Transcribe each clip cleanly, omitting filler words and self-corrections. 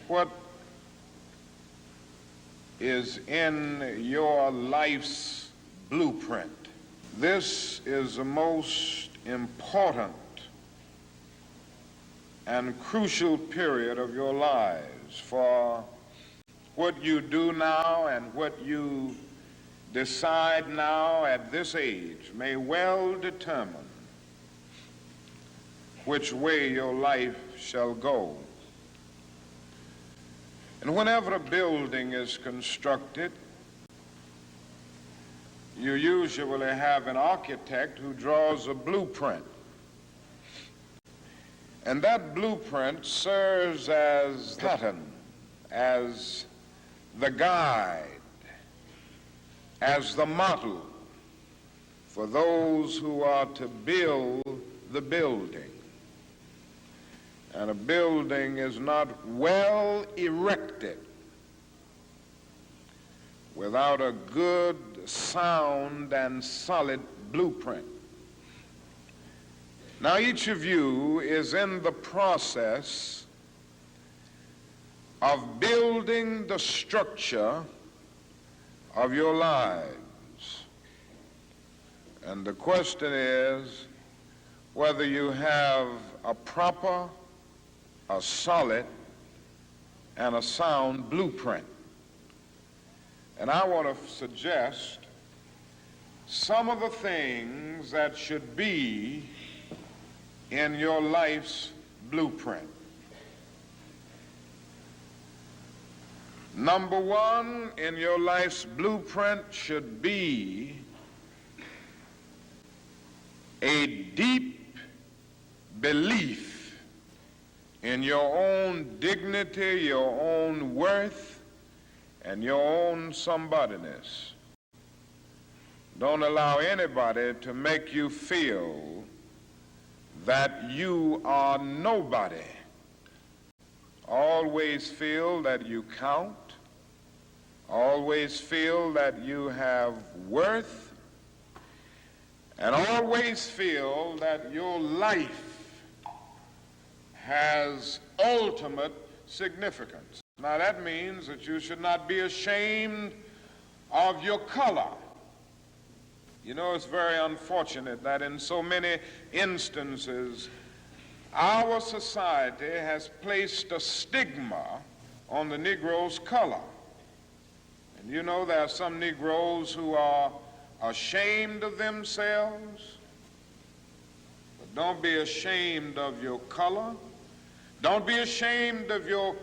what is in your life's blueprint. This is the most important and crucial period of your lives, for what you do now and what you decide now at this age may well determine which way your life shall go. And whenever a building is constructed, you usually have an architect who draws a blueprint. And that blueprint serves as the pattern, as the guide, as the model for those who are to build the building. And a building is not well erected without a good, sound, and solid blueprint. Now, each of you is in the process of building the structure of your lives. And the question is whether you have a proper, a solid, and a sound blueprint. And I want to suggest some of the things that should be in your life's blueprint. Number one in your life's blueprint should be a deep belief in your own dignity, your own worth, and your own somebodiness. Don't allow anybody to make you feel that you are nobody. Always feel that you count. Always feel that you have worth. And always feel that your life has ultimate significance. Now that means that you should not be ashamed of your color. You know, it's very unfortunate that in so many instances, our society has placed a stigma on the Negro's color. And you know, there are some Negroes who are ashamed of themselves. But don't be ashamed of your color. Don't be ashamed of your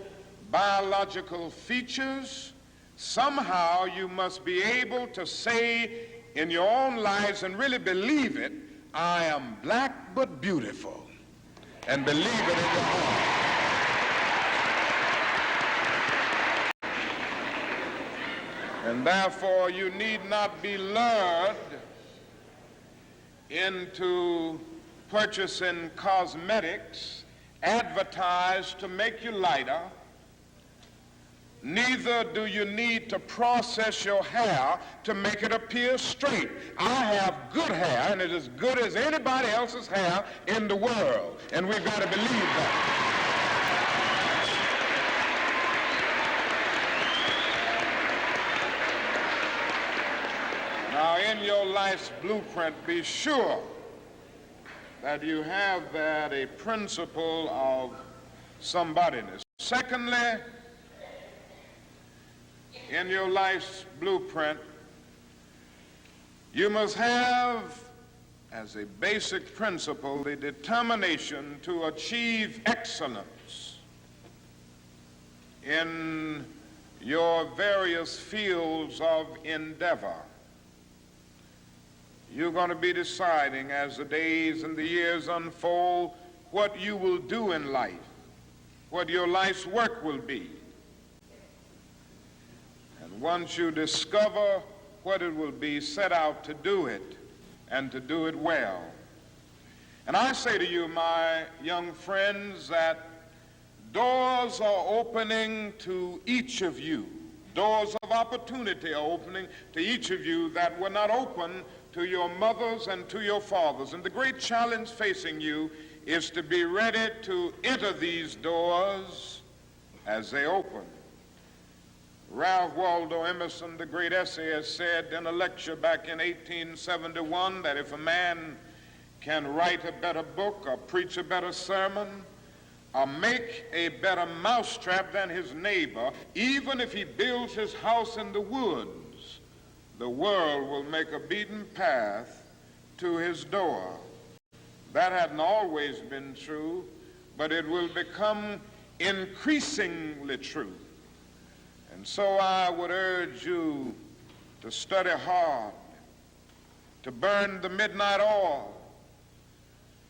biological features. Somehow you must be able to say in your own lives and really believe it, I am black but beautiful, and believe it in your heart. And therefore you need not be lured into purchasing cosmetics advertised to make you lighter. Neither do you need to process your hair to make it appear straight. I have good hair, and it is as good as anybody else's hair in the world, and we've got to believe that. Now, in your life's blueprint, be sure that you have that a principle of somebodiness. Secondly, in your life's blueprint, you must have as a basic principle the determination to achieve excellence in your various fields of endeavor. You're going to be deciding as the days and the years unfold what you will do in life, what your life's work will be. And once you discover what it will be, set out to do it and to do it well. And I say to you, my young friends, that doors are opening to each of you. Doors of opportunity are opening to each of you that were not open to your mothers and to your fathers. And the great challenge facing you is to be ready to enter these doors as they open. Ralph Waldo Emerson, the great essayist, said in a lecture back in 1871 that if a man can write a better book or preach a better sermon or make a better mousetrap than his neighbor, even if he builds his house in the woods, the world will make a beaten path to his door. That hadn't always been true, but it will become increasingly true. And so I would urge you to study hard, to burn the midnight oil.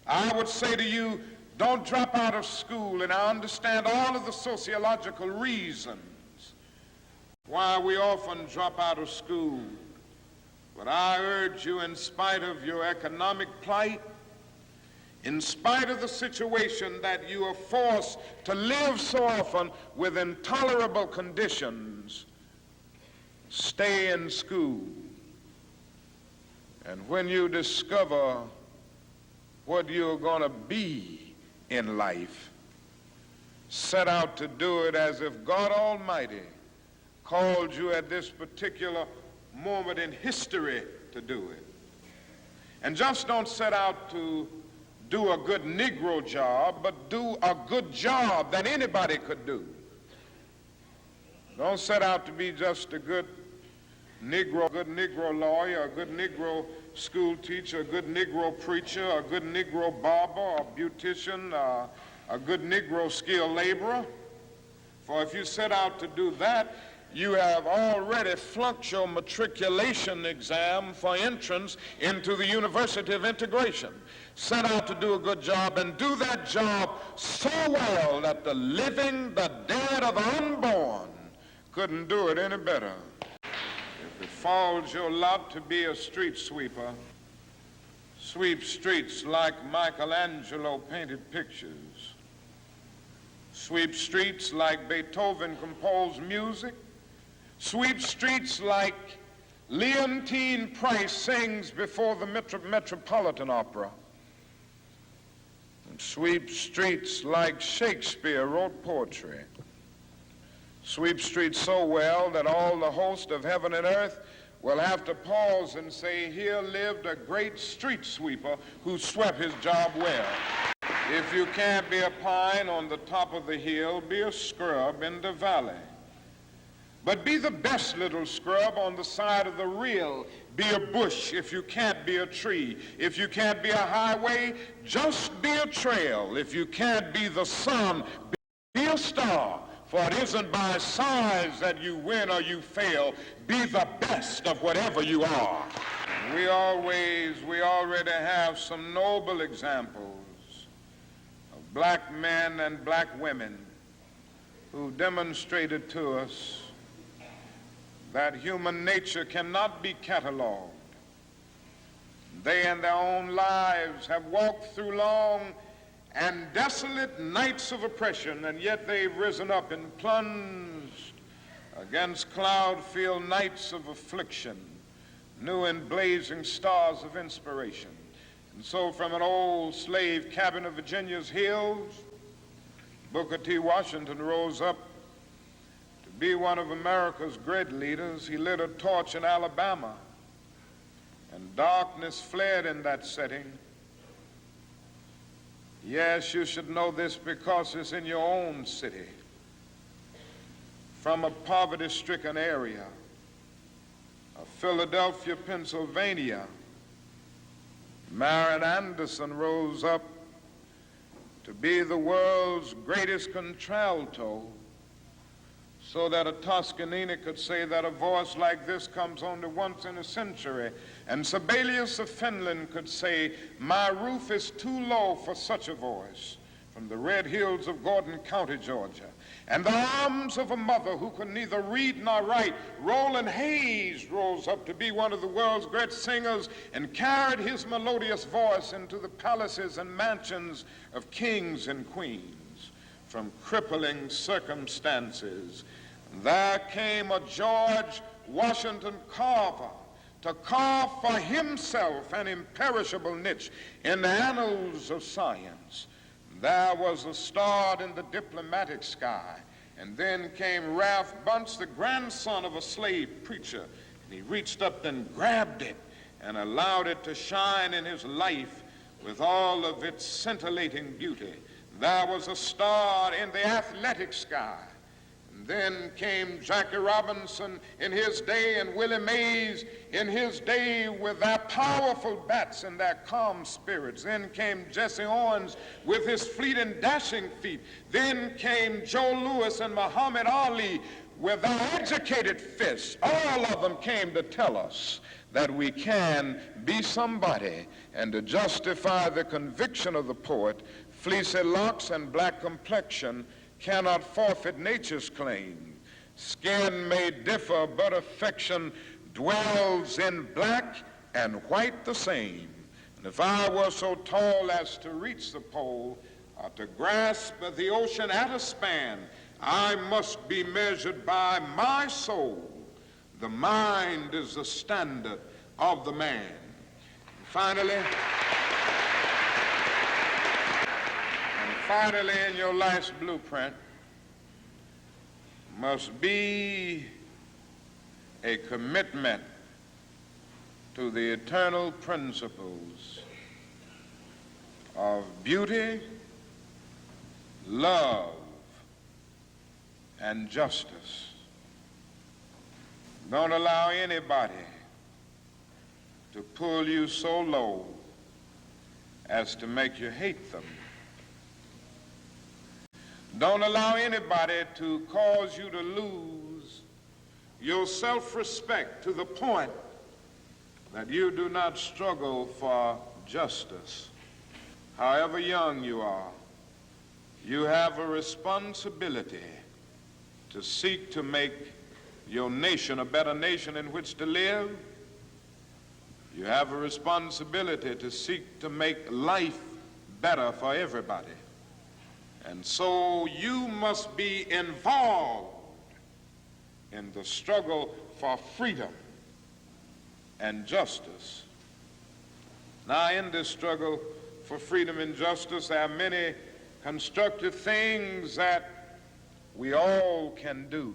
I would say to you, don't drop out of school, and I understand all of the sociological reasons why we often drop out of school. But I urge you, in spite of your economic plight, in spite of the situation that you are forced to live so often with intolerable conditions, stay in school. And when you discover what you're going to be in life, set out to do it as if God Almighty called you at this particular moment in history to do it. And just don't set out to do a good Negro job, but do a good job that anybody could do. Don't set out to be just a good Negro lawyer, a good Negro school teacher, a good Negro preacher, a good Negro barber, a beautician, a good Negro skilled laborer. For if you set out to do that, you have already flunked your matriculation exam for entrance into the University of Integration. Set out to do a good job and do that job so well that the living, the dead, or the unborn couldn't do it any better. If it falls your lot to be a street sweeper, sweep streets like Michelangelo painted pictures. Sweep streets like Beethoven composed music. Sweep streets like Leontine Price sings before the Metropolitan Opera. And sweep streets like Shakespeare wrote poetry. Sweep streets so well that all the host of heaven and earth will have to pause and say, here lived a great street sweeper who swept his job well. If you can't be a pine on the top of the hill, be a scrub in the valley. But be the best little scrub on the side of the rill. Be a bush if you can't be a tree. If you can't be a highway, just be a trail. If you can't be the sun, be a star. For it isn't by size that you win or you fail. Be the best of whatever you are. We already have some noble examples of black men and black women who demonstrated to us that human nature cannot be cataloged. They in their own lives have walked through long and desolate nights of oppression, and yet they've risen up and plunged against cloud-filled nights of affliction, new and blazing stars of inspiration. And so from an old slave cabin of Virginia's hills, Booker T. Washington rose up be one of America's great leaders. He lit a torch in Alabama, and darkness fled in that setting. Yes, you should know this because it's in your own city. From a poverty-stricken area of Philadelphia, Pennsylvania, Marion Anderson rose up to be the world's greatest contralto, so that a Toscanini could say that a voice like this comes only once in a century. And Sibelius of Finland could say, my roof is too low for such a voice, from the red hills of Gordon County, Georgia. And the arms of a mother who could neither read nor write, Roland Hayes rose up to be one of the world's great singers and carried his melodious voice into the palaces and mansions of kings and queens. From crippling circumstances, there came a George Washington Carver to carve for himself an imperishable niche in the annals of science. There was a star in the diplomatic sky, And then came Ralph Bunce, the grandson of a slave preacher, and he reached up and grabbed it and allowed it to shine in his life with all of its scintillating beauty. There was a star in the athletic sky. And then came Jackie Robinson in his day and Willie Mays in his day with their powerful bats and their calm spirits. Then came Jesse Owens with his fleet and dashing feet. Then came Joe Louis and Muhammad Ali with their educated fists. All of them came to tell us that we can be somebody, and to justify the conviction of the poet, fleecy locks and black complexion cannot forfeit nature's claim. Skin may differ, but affection dwells in black and white the same. And if I were so tall as to reach the pole, or to grasp the ocean at a span, I must be measured by my soul. The mind is the standard of the man. And finally, in your life's blueprint must be a commitment to the eternal principles of beauty, love, and justice. Don't allow anybody to pull you so low as to make you hate them. Don't allow anybody to cause you to lose your self-respect to the point that you do not struggle for justice. However young you are, you have a responsibility to seek to make your nation a better nation in which to live. You have a responsibility to seek to make life better for everybody. And so you must be involved in the struggle for freedom and justice. Now, in this struggle for freedom and justice, there are many constructive things that we all can do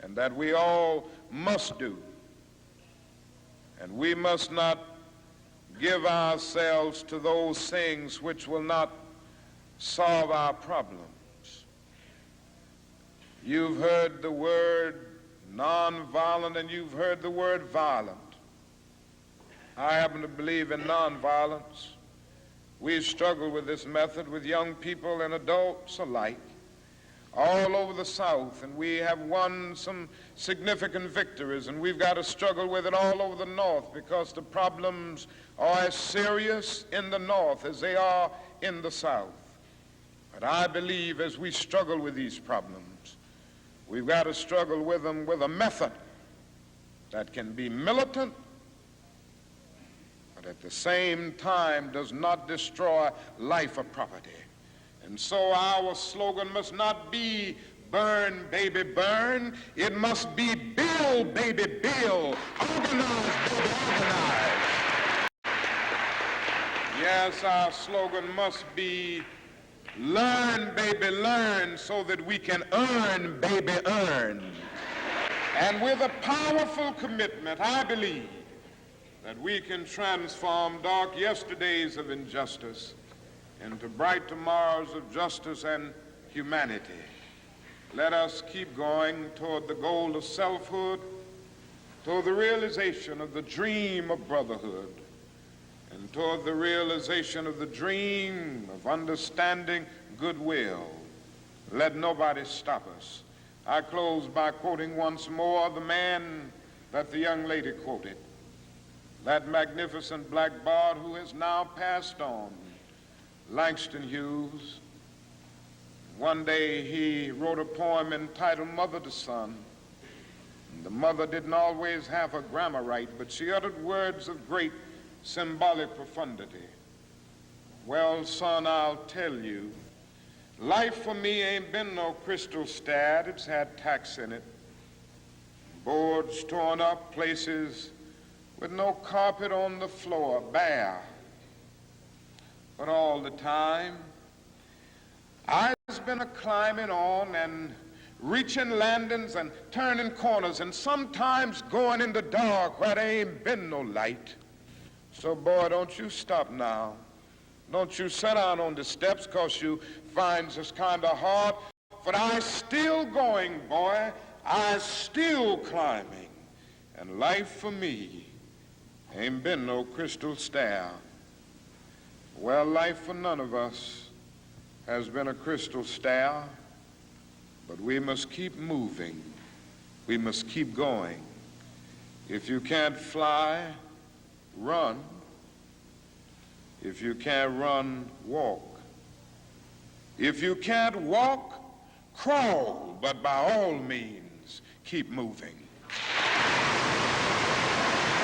and that we all must do. And we must not give ourselves to those things which will not solve our problems. You've heard the word nonviolent and you've heard the word violent. I happen to believe in nonviolence. We struggle with this method with young people and adults alike all over the South, and we have won some significant victories, and we've got to struggle with it all over the North because the problems are as serious in the North as they are in the South. But I believe as we struggle with these problems, we've got to struggle with them with a method that can be militant, but at the same time does not destroy life or property. And so our slogan must not be burn, baby, burn. It must be build, baby, build. Organize, baby, organize. Yes, our slogan must be learn, baby, learn, so that we can earn, baby, earn. And with a powerful commitment, I believe that we can transform dark yesterdays of injustice into bright tomorrows of justice and humanity. Let us keep going toward the goal of selfhood, toward the realization of the dream of brotherhood, and toward the realization of the dream of understanding goodwill. Let nobody stop us. I close by quoting once more the man that the young lady quoted, that magnificent black bard who has now passed on, Langston Hughes. One day he wrote a poem entitled Mother to Son. And the mother didn't always have her grammar right, but she uttered words of great symbolic profundity. Well, son, I'll tell you, life for me ain't been no crystal stad. It's had tacks in it, boards torn up, places with no carpet on the floor, bare. But all the time, I've been a climbing on and reaching landings and turning corners and sometimes going in the dark where there ain't been no light. So, boy, don't you stop now. Don't you sit down on the steps because you find this kind of hard. But I still going, boy. I still climbing. And life for me ain't been no crystal stair. Well, life for none of us has been a crystal stair. But we must keep moving. We must keep going. If you can't fly, run. If you can't run, walk. If you can't walk, crawl. But by all means, keep moving.